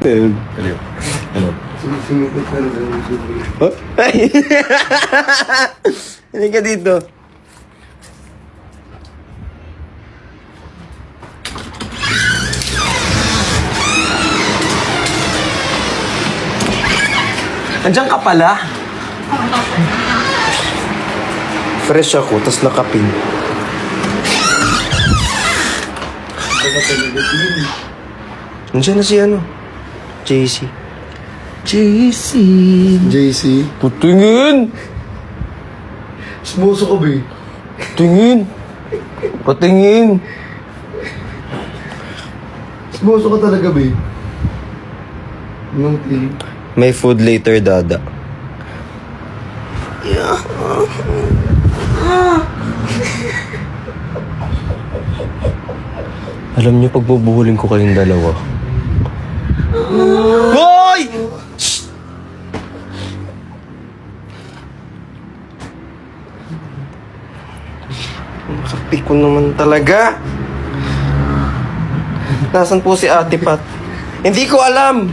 Kaliw. Ano? Sumisingit na lang. Oh? Ay! Hindi ka dito. Andiyan ka pala. Fresh ako, tas nakapin. Andiyan na si ano? JC. JC. Patingin! Smoso ka ba eh? Tingin! Patingin! Smoso ka talaga ba eh? Anong ting? May food later, Dada. Alam niyo, pagbubuhulin ko kayong dalawa. Hoy! Shh! Kapi ko naman talaga. Nasaan po si Ate Pat? Hindi ko alam.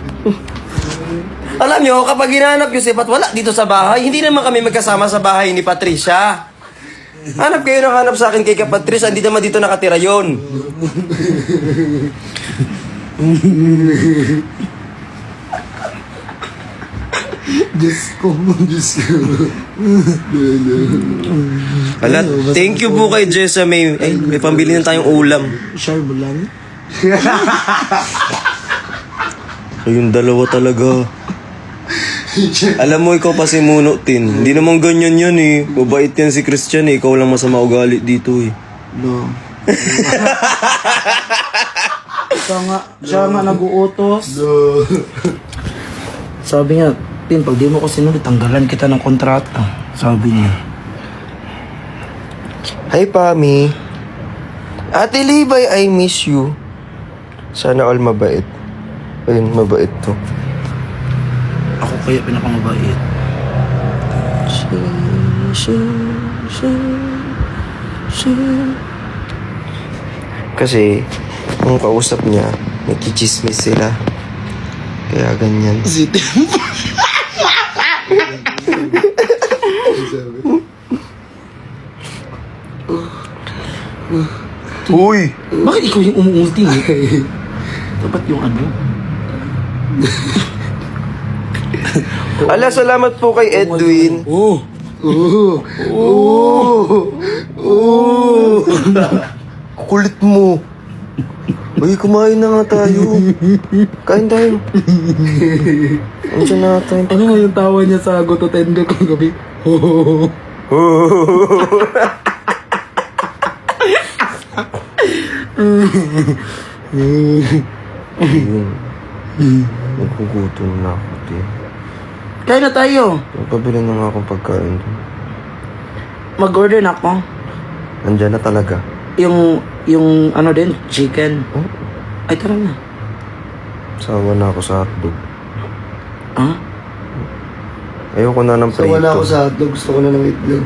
Alam nyo, kapag hinahanap nyo si Pat, wala dito sa bahay. Hindi naman kami magkasama sa bahay ni Patricia. Hanap kayo ng hanap sa akin kay Patricia, hindi naman dito nakatira yon. Diyos ko. Ala, thank you po kay Jessa May. Ay, may pambili na tayong ulam. Sure mo lang? Kayong dalawa talaga. Alam mo, ikaw pa si Munutin. Hindi naman ganyan yan eh. Mabait yan si Christian eh. Ikaw lang masama ugali dito eh. No. Siya nga nag-uutos. No. Sabi niya, Tin, pag di mo ko sinunod, tanggalan kita ng kontrata. Sabi niya. Hi, Pami. Ate Libay, I miss you. Sana all mabait. Ayun, mabait to. Ako kaya pinakamabait. Kasi, nung kausap niya, nagkichismis sila. Kaya ganyan. Si Tim. Uy! Bakit ikaw yung umuulti? Dapat yung ano? Ala, salamat po kay Edwin. Oh! Oh! Oh! Oh! Kulit mo. Uy, kumain na nga tayo. Kain tayo. Andiyan na tayo. Ano nga yung tawa niya sa Goto Tender kong gabi? Oh! Nagkugutom na ako, din. Kaya na tayo. Pabili na nga akong pagkain doon. Mag-order na ako. Andiyan na talaga. Yung ano din, chicken. Oh, Ay, tara na. sawa na ako sa hotdog. Ha? Ayoko na ng So prito. wala ako sa hotdog, gusto ko na ng itlog.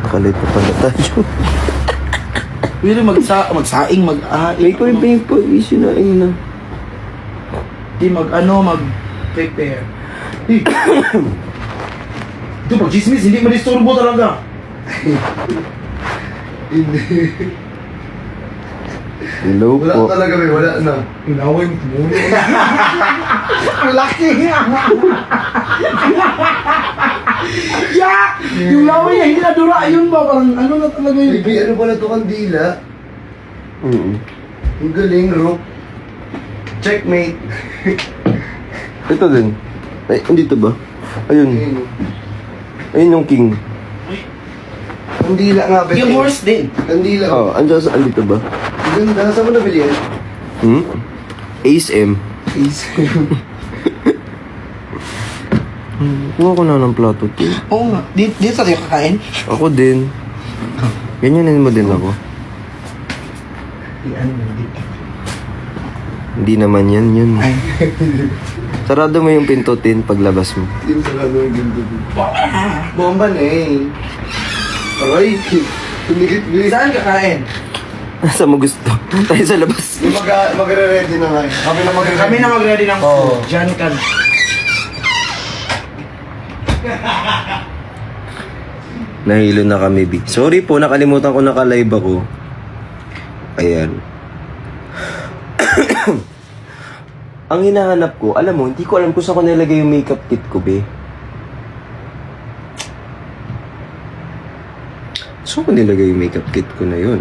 Nakalit pa pala tayo. Pwede magsaing, May ko yung issue na ayun na. Di mag-prepare. Ito, pag-chismis, hindi ma-disturbo talaga. Hello Wala po. talaga may wala na. Inaway mo tumulo. Ang laki nga. Yak! Yung laway niya, hindi na dura. Ayun ba? Parang ano na talaga yun. Baby, ano ba na ito kandila? Ang galing, Rook. Checkmate. Ito din. Ay, andito ba? Ayun. Ayun. Ayun yung king. Kandila nga, baby. Yung horse din. Kandila. Oh, andito ba? Ang ganda. Saan mo nabili yan? Ace M. Please. Kuha ko na ng plato. Oo nga. Dito tayo kakain. Ako din. Ganyanin mo din ako. Ano na dito? Hindi naman yan yun. Ay. Sarado mo yung pinto, Tin, paglabas mo. Yung sarado yung ginto. Bomba na eh. Aray, tumigit bilis. Saan kakain? Saan mo gusto? Tayo sa labas. Yung magre-ready na nga eh. Kami na magre-ready. Kami na mag-ready ng food. Oo. Diyan ka. Nahilo na kami, B. Sorry po, nakalimutan ko naka-live ako. Ayan. Ang hinahanap ko, alam mo, hindi ko alam kung saan ko nilagay yung makeup kit ko, be. Saan ko nilagay yung makeup kit ko na yun?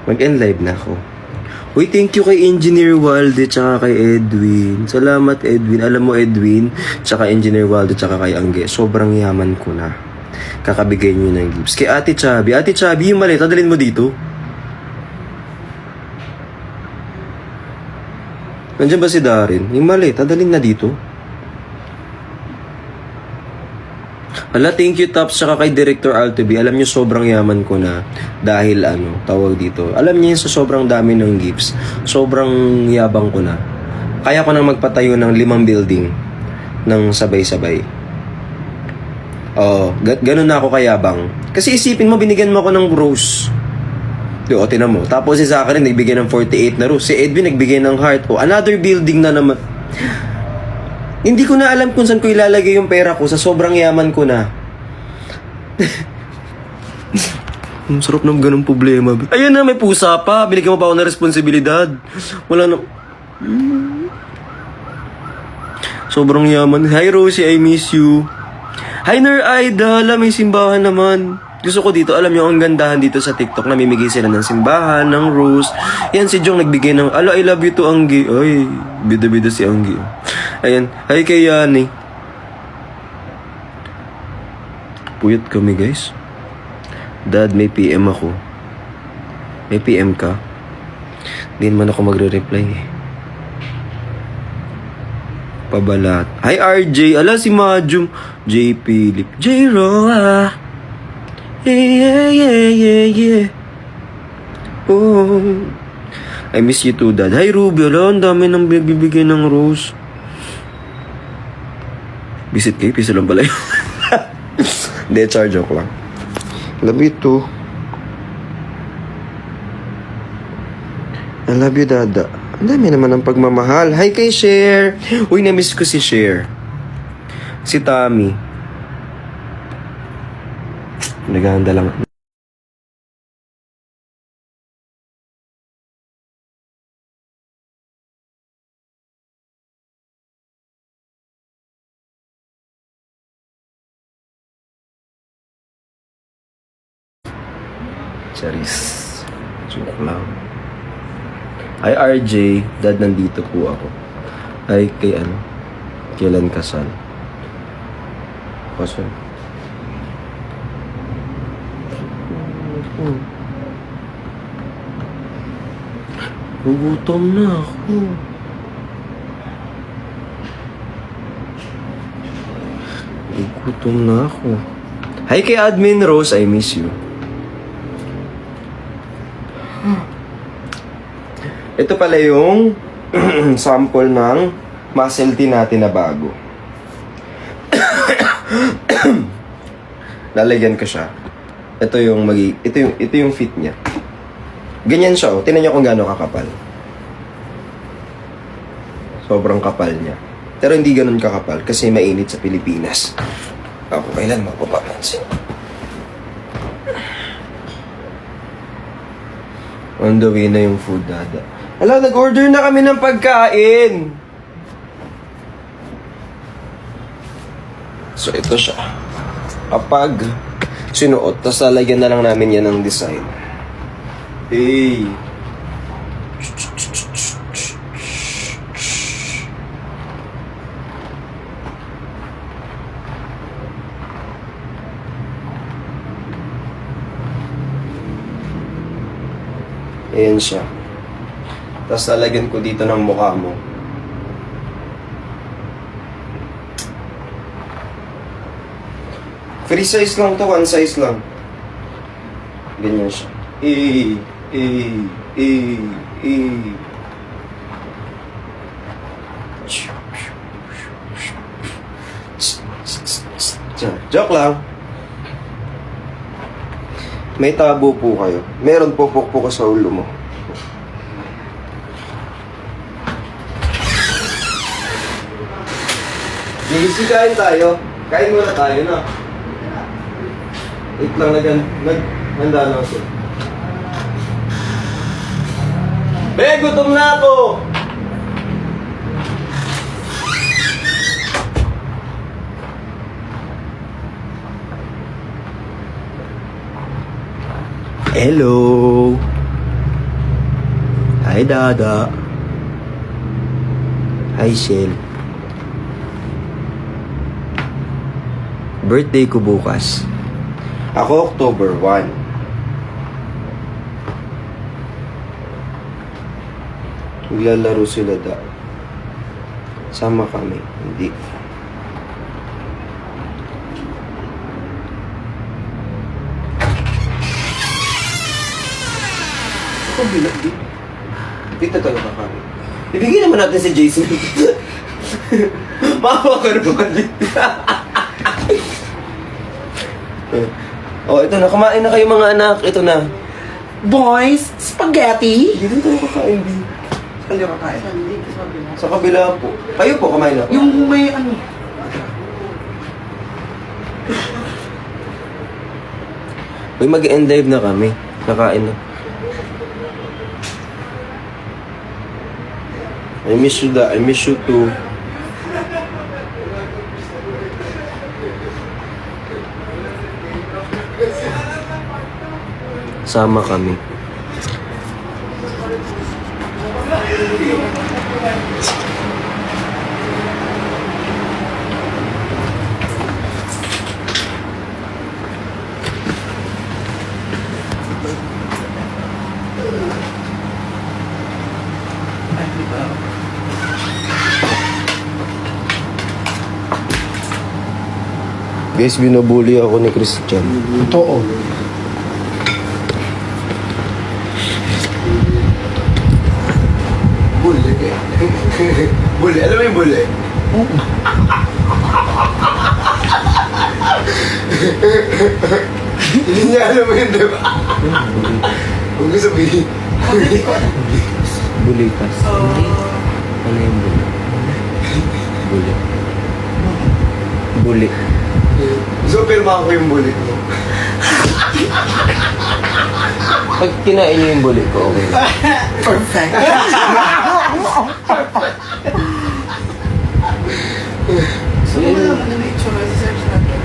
Mag-end live na ako. Uy, thank you kay Engineer Walde tsaka kay Edwin. Salamat, Edwin. Alam mo, Edwin, tsaka Engineer Walde tsaka kay Angge, sobrang yaman ko na. Kakabigay niyo ng gifts. Kay Ate Chubby. Ate Chubby, yung mali, tadalin mo dito. Nandiyan ba si Darin? Yung mali, tadalin na dito. Hala, thank you, Tops, tsaka kay Director Altobi. Alam niyo, sobrang yaman ko na dahil tawag dito. Alam niyo, sa sobrang dami ng gifts, sobrang yabang ko na. Kaya ko nang magpatayo ng 5 building ng sabay-sabay. Ganun na ako kayabang. Kasi isipin mo, binigyan mo ako ng rose. O, tinan mo. Tapos si Zachary nagbigay ng 48 na rose. Si Edwin nagbigay ng heart. O, another building na naman. Hindi ko na alam kung saan ko ilalagay yung pera ko sa sobrang yaman ko na. Ang sarap ng ganung problema. Ayun na, may pusa pa. Binigyan mo pa ako ng responsibilidad. Wala na. Sobrang yaman. Hi, Rosie, I miss you. Hi, Ner Aida. May simbahan naman. Gusto ko dito, alam niyo, ang gandahan dito sa TikTok, namimigay sila ng simbahan, ng rose. Yan, si Jong nagbigay ng, I love you to Anggi. Ay, bida-bida si Anggi. Ayan, hi kay Yani. Puyat kami, guys. Dad, may PM ako. May PM ka? Hindi naman ako magre-reply eh. Pabalat. Hi, RJ. Ala, si Majum. J. Philip. J. Roa. Yeah. Oh. I miss you too, Dad. Hi, Ruby. Ala, ang dami nang bibigay ng rose. Visit kayo, piso lang pala yun. Hindi, charge joke lang. Love you too. I love you, Dada. Ang dami naman ng pagmamahal. Hi kay Cher. Uy, na-miss ko si Cher. Si Tommy. Naghahanda lang. Charis. Joke lang. Hi, RJ. Dad, nandito po ako. Hi, kay Kailan kasal? Kasal? Gugutom na ako. Gugutom na ako. Hi kay Admin Rose, I miss you. Ito pala yung sample ng muscle tea natin na bago. Lalagyan ko siya. Ito yung fit niya. Ganyan siya, oh. Tingnan niyo kung gaano kakapal. Sobrang kapal niya. Pero hindi ganun kakapal kasi mainit sa Pilipinas. Ako kailan mapapansin. On the way na yung food, Dada. Hala, nag-order na kami ng pagkain. So, ito siya. Kapag sinuot, tapos lalagyan na lang namin yan ng design. Hey! Ayan siya. Tapos lalagyan ko dito ng mukha mo. Free size lang to, one size lang. Ganyan siya. Joke lang. May tabo po kayo. Meron po pukpok sa ulo mo. Sige, kain tayo. Kain muna tayo na. Wait lang, naghanda na ako. Be, gutom na ako! Hello! Hi, Dada. Hi, Shell. Birthday ko bukas. Ako, October 1. Maglalaro sila da. Sama kami. Hindi. Ako bilang di. Dito talaga kami. Ibigay naman natin si Jason. Mawa ka naman dito. Oh, ito na. Kumain na kayo mga anak. Ito na. Boys, spaghetti. Hindi tayo kakain, Bi. Saan ka kakain? Sa kabila po. Kayo po, kumain na. Yung may ano. Uy, mag-end live na kami. Kakain na. I miss you, da. I miss you too. Sama kami. Guys, binubuli ako ni Christian. Totoo. Bully. Bully. Alam mo yung bully? Hindi niya alam mo yun, di ba? Huwag mo sabihin. Bulikas. Ano yung buli? Buli. Buli. So, pirma ko yung bully mo. Pag kinain niyo yung buli ko, okay. Perfect.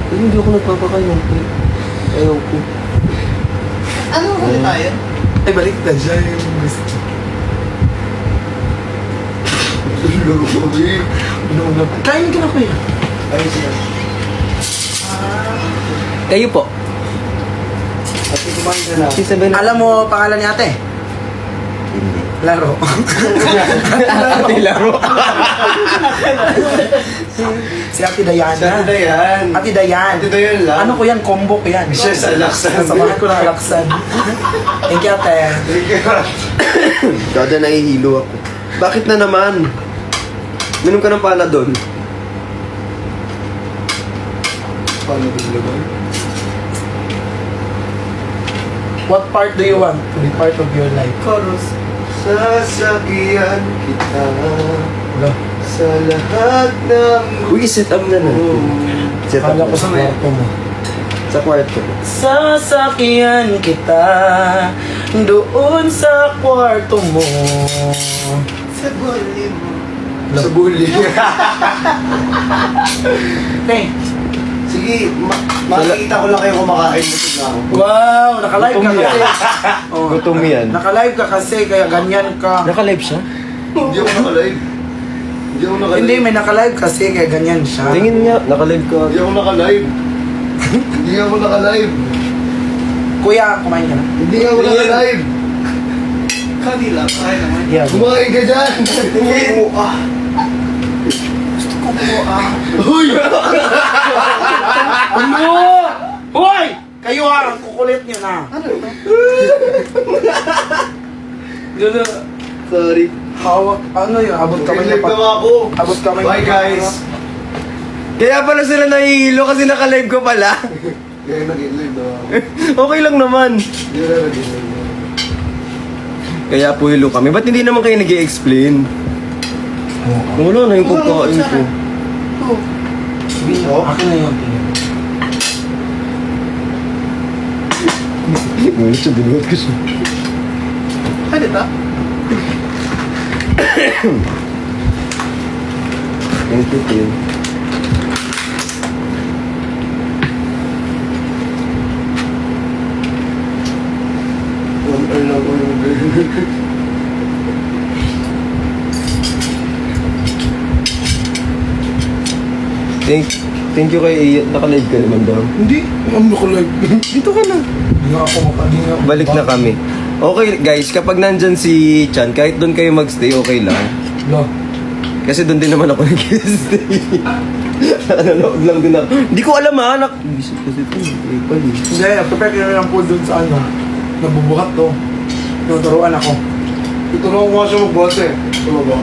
Hindi ako nagpapakain. Ayaw ko. Ano ulit tayo? Ay, balik na siya yung gusto. Kain ka na kuya. Ayun sila. Kayo po. At kumain ka na. Si Saben. Alam mo pangalan ni ate? Hindi. Laro. Ate laro. Si Ate Dayana. Saan na yan? Ate Dayan. Ate Dayan lang. Ano ko yan? Combo ko yan. Siya sa laksan. Samahan ko ng laksan. Thank you, ate. Kada nahihilo ako. Bakit na naman? Minom ka ng pala doon. Paano ba sila ba? What part do you want to be part of your life? Chorus. Sasakyan kita Hello? sa lahat ng Uy, set up na natin. Set up Kala ko sa na. kwarto mo. Sa kwarto. Sasakyan kita doon sa kwarto mo. sa bully mo. Sa bully. Hey, Sige, makikita ko lang kayo kumakain. Busog na ako. wow, naka-live ka Gutom yan. kasi. Oh, Gutom yan. naka-live ka kasi, kaya ganyan ka. Naka-live siya? Hindi ako nakalive. Hindi ako nakalive. Hindi, may naka-live kasi, kaya ganyan siya. Tingin nga, naka-live ka. Hindi ako nakalive. Hindi ako nakalive. Kuya, kumain ka na. Hindi ako nakalive. Kanila, kaya naman. Yeah. Kumain ka dyan. Oo, ah. Gusto ko po, Uy! Ano? Hoy! Kayo ha, ang kukulit nyo na. Ano ito? Gano'n. Sorry. Hawak, ano yun? Abot kamay Nag-live pa. na ako. Abot kamay Bye guys. Kaya pala sila nahihilo kasi naka-live ko pala. Kaya nag-live na ako. Okay lang naman. Hindi na nag-live na. Kaya po hilo kami. Ba't hindi naman kayo nag-i-explain? Wala na yung pagkain ko. Ito. Sabihin nyo, akin na yun. tingin. Wala siya, dinuot ko siya. Ano ito? Thank you, Tim. One hour lang ko yung Thank you kay Iyat. Naka-live ka naman daw. Hindi, ano ko live. Dito ka na. Hindi nga ako hindi nga ako Balik na kami. Okay guys, kapag nandyan si Chan, kahit doon kayo magstay, okay lang. Lo. Kasi doon din naman ako nag-stay. Nanonood lang din ako. Hindi ko alam ha, Bisip kasi ito. Hindi, prepare ko na lang po dun sa ano. Nabubuhat to. Tinuturuan ako. Tutulungan ko nga siya mag-boss eh. Tama ba?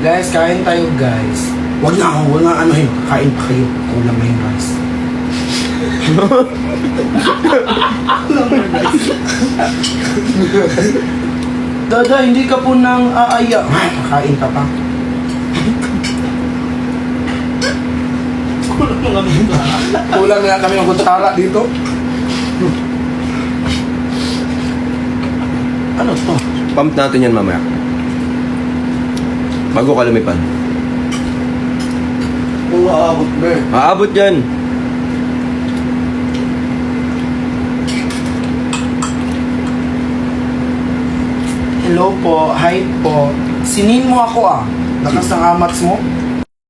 Guys, kain tayo guys. Wag na ano yun. Kain pa kayo. Kulang na yung rice. Dada, hindi ka po nang aaya. Kain ka pa. Kulang na kami ng kutsara dito. Ano to? Pump natin yan mamaya. Bago ka lumipad. Kung aabot ba eh. Aabot yan. Hello po, hi po. Sinin mo ako ah. Lakas ng amats mo.